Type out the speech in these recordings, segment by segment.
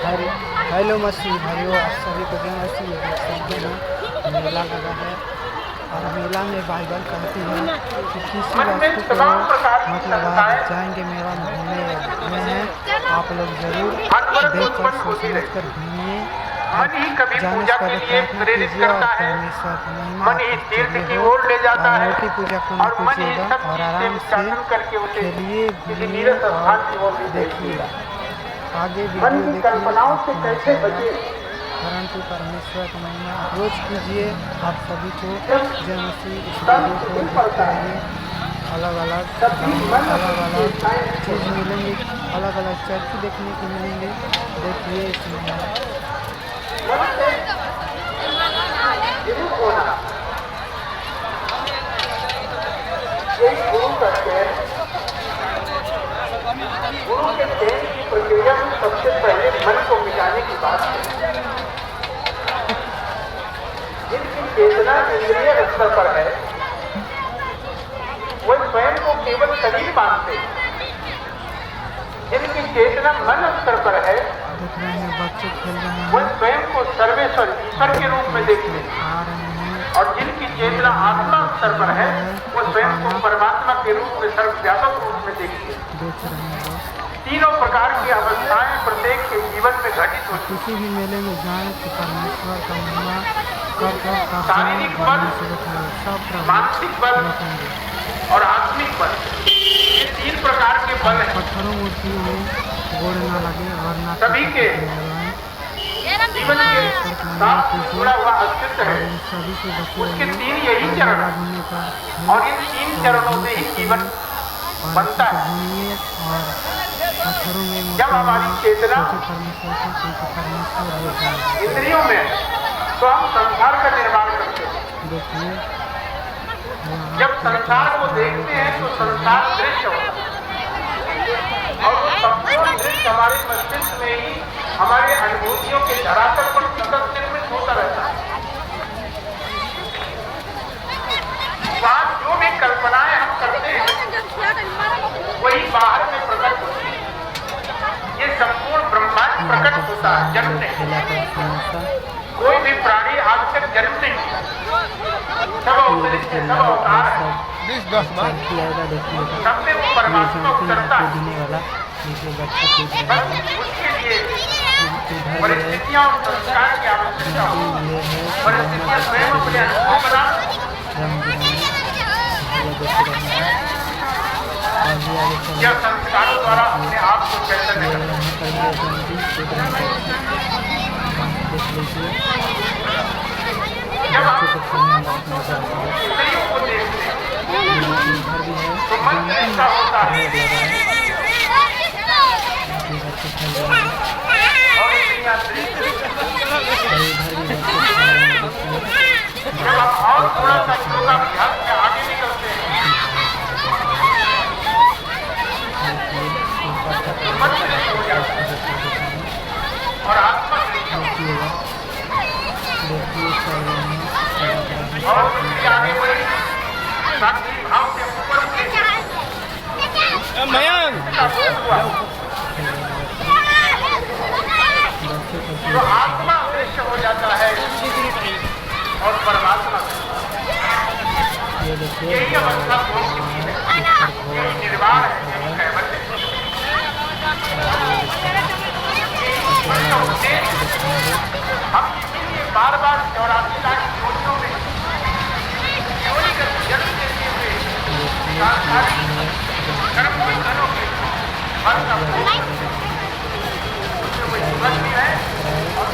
Hello मछली भाइयों, आप सभी को जय मछली देख सकते हैं। मेला लगा है और मेला में बाइबल कहती है कि किसी वस्तु को मतलब आप जाएंगे मेला में घूमने में हैं, आप लोग जरूर देखकर सोच समझ कर घूमिए। मन ही कभी जाने पूजा से के पहले लिए प्रार्थना प्रेरित कीजिए और करता है, परमेश्वर की महिमा मन ही तीर्थ की ओर ले जाता है मूर्ति पूजा को न और मन ही कीजिएगा सब और चीज से आराम से उच्चाटन करके उसे खेलिए, किसी घूमिए नीरस स्थान और की ओर ले देखिए। जाइएगा। आगे मन वीडियो की देखिए, कल्पनाओं से आपको कैसे मजा आएगा। बचे। परंतु परमेश्वर की महिमा रोज कीजिए। आप सभी को जय मसीह। इस तन वीडियो को सुखी देखते पड़ता है, रहिए। अलग अलग तभी मन अलग अपनी अलग चेष्टाएं चीज़ मिलेंगी, अलग अलग चर्च देखने को मिलेंगे। देखिए इसमें मन से विमुख होना, यही गुरु करते हैं। गुरु के प्रेम की प्रक्रिया में सबसे पहले मन को मिटाने की बात है। जिनकी चेतना इंद्रिय स्तर पर है, वह स्वयं को केवल शरीर मानते हैं। जिनकी चेतना मन स्तर पर है, देख रहे हैं बच्चे खेल रहे वह हैं, स्वयं को सर्वेश्वर ईश्वर के रूप में देखते हैं। आ रहे हैं। और जिनकी चेतना आत्मा स्तर पर है, वह स्वयं को परमात्मा के रूप में सर्वव्यापक रूप में देखते हैं। देख रहे हैं बस। तीनों प्रकार की अवस्थाएं प्रत्येक के जीवन में घटित होती किसी भी मेले में जाएं तो परमेश्वर का महिमा कर शारीरिक बल, सब मानसिक बल रखेंगे। और आत्मिक बल, ये तीन प्रकार के बल हैं। पत्थरों मूर्तियों में गोड़ न लगे और न सभी के जीवन के साथ जुड़ा हुआ अस्तित्व है। सभी से बचे उसके रहिए। तीन यही चरण हैं। घूमने का और इन तीन चरणों से ही जीवन बनता है। घूमिए और पत्थरों में जब हमारी चेतना परमेश्वर इंद्रियों में है, तो हम संसार का निर्माण करते हैं। देखिए जब संसार को देखते हैं तो संसार दृश्य होता है और वो संपूर्ण दृश्य हमारे मस्तिष्क में ही हमारे अनुभूतियों के धरातल पर सतत निर्मित होता रहता है। वहाँ जो भी कल्पनाएं हम करते हैं वही बाहर में प्रकट होती है। ये संपूर्ण ब्रह्मांड प्रकट होता है जन्म नहीं। कोई भी प्राणी आज तक जन्म नहीं लिया। सब अवतरित है, सब अवतार है। सब में वो परमात्मा उतरता है। बस उसके लिए परिस्थितियां और संस्कार की आवश्यकता होती है। परिस्थितियां स्वयं अपने अनुभव बना या संस्कारों द्वारा अपने आप को चैतन्य जब हम इंद्रियों को देखते हैं तो मन ऐसा होता है और इंद्रियां जब हम और थोड़ा सा योगाभ्यास में आगे निकलते हैं तो मन दृश्य हो जाता है और आत्मा दृश्य और उसकी आगे बढ़ी साक्षी भाव से ऊपर उठे हुआ तो आत्मा दृश्य हो जाता है और परमात्मा यही अवस्था भोग की है, यही निर्वाण है, यही कैवल्य है। हम इसीलिए बार बार 84 लाख योनियों में योनिगत जन्म देते हुए सांसारिक कर्म बंधनों के फल का भोग उसमें कोई सुगंध भी है और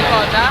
Kota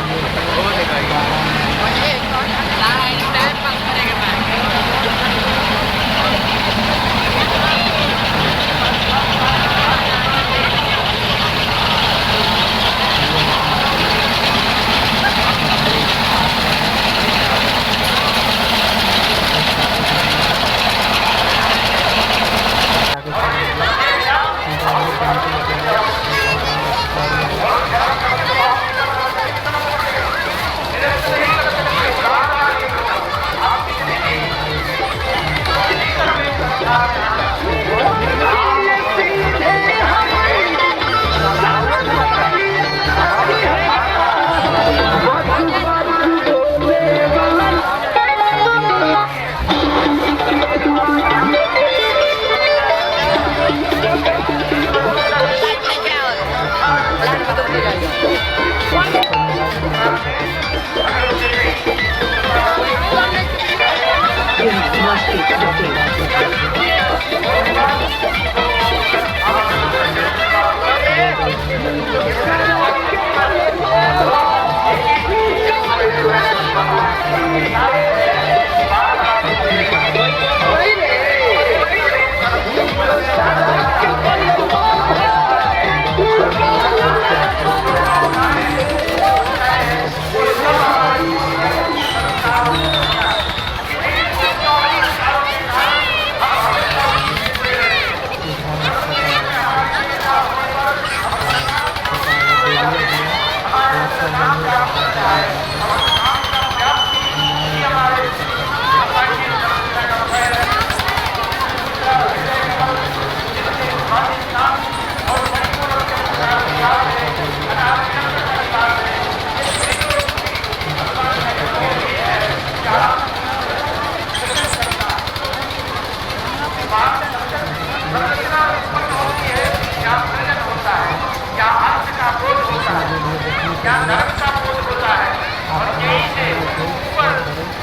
क्या धर्म का बोध होता है। और यही से ऊपर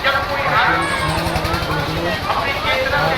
जब कोई आदमी अपनी चेतना से